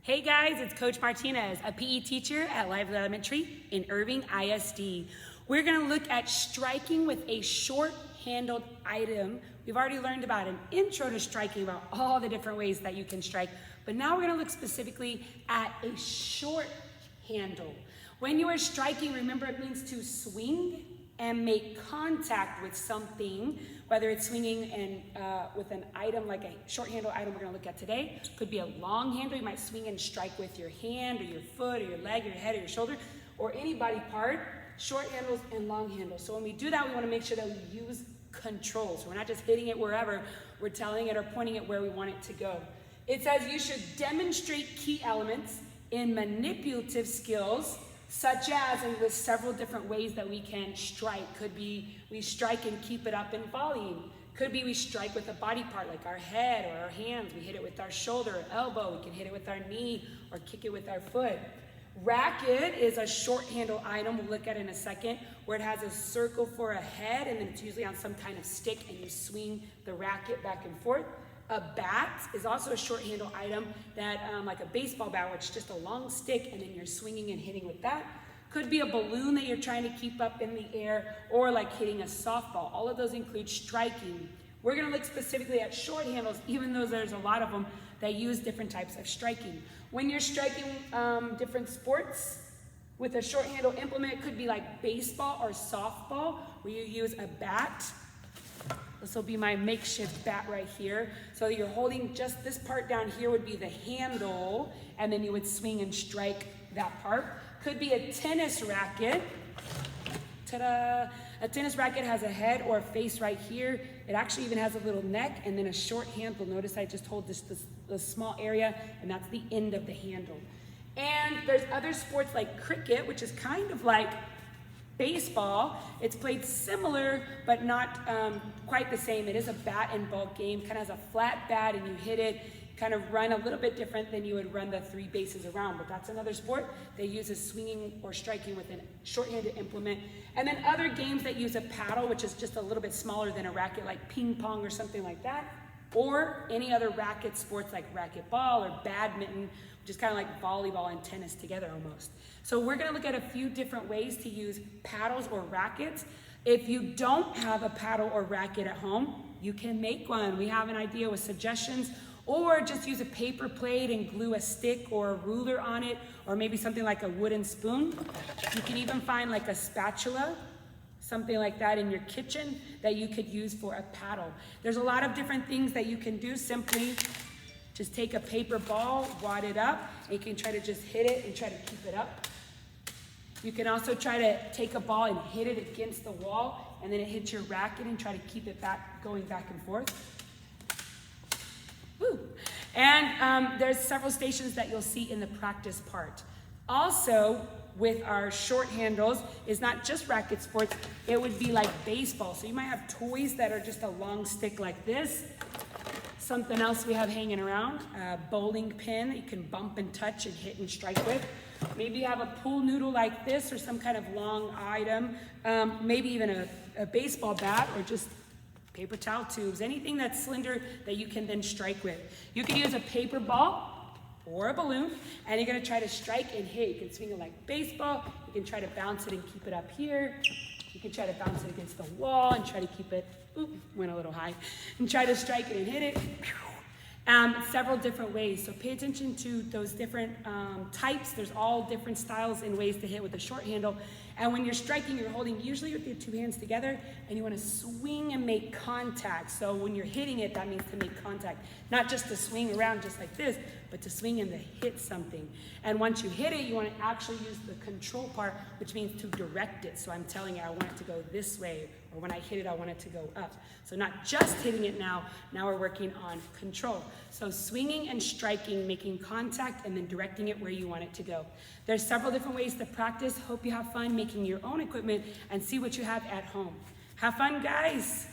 Hey guys, it's Coach Martinez, a PE teacher at Lively Elementary in Irving ISD. We're gonna look at striking with a short-handled item. We've already learned about an intro to striking, about all the different ways that you can strike, but now we're gonna look specifically at a short handle. When you are striking, remember it means to swing and make contact with something, whether it's swinging and with an item like a short handle item we're gonna look at today. Could be a long handle. You might swing and strike with your hand or your foot or your leg or your head or your shoulder or any body part. Short handles and long handles. So when we do that, we wanna make sure that we use control. So we're not just hitting it wherever, we're telling it or pointing it where we want it to go. It says you should demonstrate key elements in manipulative skills, such as, and with several different ways that we can strike. Could be we strike and keep it up in volleying. Could be we strike with a body part like our head or our hands. We hit it with our shoulder or elbow. We can hit it with our knee or kick it with our foot. Racquet is a short handle item we'll look at in a second, where it has a circle for a head and then it's usually on some kind of stick and you swing the racket back and forth. A bat is also a short handle item that, like a baseball bat, which is just a long stick and then you're swinging and hitting with that. Could be a balloon that you're trying to keep up in the air, or like hitting a softball. All of those include striking. We're gonna look specifically at short handles, even though there's a lot of them that use different types of striking. When you're striking different sports with a short handle implement, it could be like baseball or softball, where you use a bat. This will be my makeshift bat right here. So you're holding just this part down here would be the handle, and then you would swing and strike that part. Could be a tennis racket. Ta-da! A tennis racket has a head or a face right here. It actually even has a little neck and then a short handle. Notice I just hold this small area, and that's the end of the handle. And there's other sports like cricket, which is kind of like baseball. It's played similar, but not quite the same. It is a bat and ball game, kind of has a flat bat and you hit it, kind of run a little bit different than you would run the 3 bases around, but that's another sport that uses swinging or striking with a short-handed implement. And then other games that use a paddle, which is just a little bit smaller than a racket, like ping pong or something like that, or any other racket sports like racquetball or badminton, which is kind of like volleyball and tennis together almost. So we're gonna look at a few different ways to use paddles or rackets. If you don't have a paddle or racket at home, you can make one. We have an idea with suggestions, or just use a paper plate and glue a stick or a ruler on it, or maybe something like a wooden spoon. You can even find like a spatula, something like that in your kitchen that you could use for a paddle. There's a lot of different things that you can do. Simply just take a paper ball, wad it up, and you can try to just hit it and try to keep it up. You can also try to take a ball and hit it against the wall, and then it hits your racket and try to keep it going back and forth. Woo. And there's several stations that you'll see in the practice part. Also, with our short handles, is not just racket sports, it would be like baseball. So you might have toys that are just a long stick like this. Something else we have hanging around, a bowling pin that you can bump and touch and hit and strike with. Maybe you have a pool noodle like this or some kind of long item, maybe even a baseball bat or just paper towel tubes, anything that's slender that you can then strike with. You can use a paper ball or a balloon, and you're gonna try to strike and hit. You can swing it like baseball, you can try to bounce it and keep it up here. You can try to bounce it against the wall and try to keep it, went a little high, and try to strike it and hit it. Several different ways, so pay attention to those different types. There's all different styles and ways to hit with a short handle. And when you're striking, you're holding usually with your 2 hands together, and you want to swing and make contact. So when you're hitting it, that means to make contact. Not just to swing around just like this, but to swing and to hit something. And once you hit it, you want to actually use the control part, which means to direct it. So I'm telling you, I want it to go this way, or when I hit it, I want it to go up. So not just hitting it now we're working on control. So swinging and striking, making contact, and then directing it where you want it to go. There's several different ways to practice. Hope you have fun making your own equipment and see what you have at home. Have fun, guys.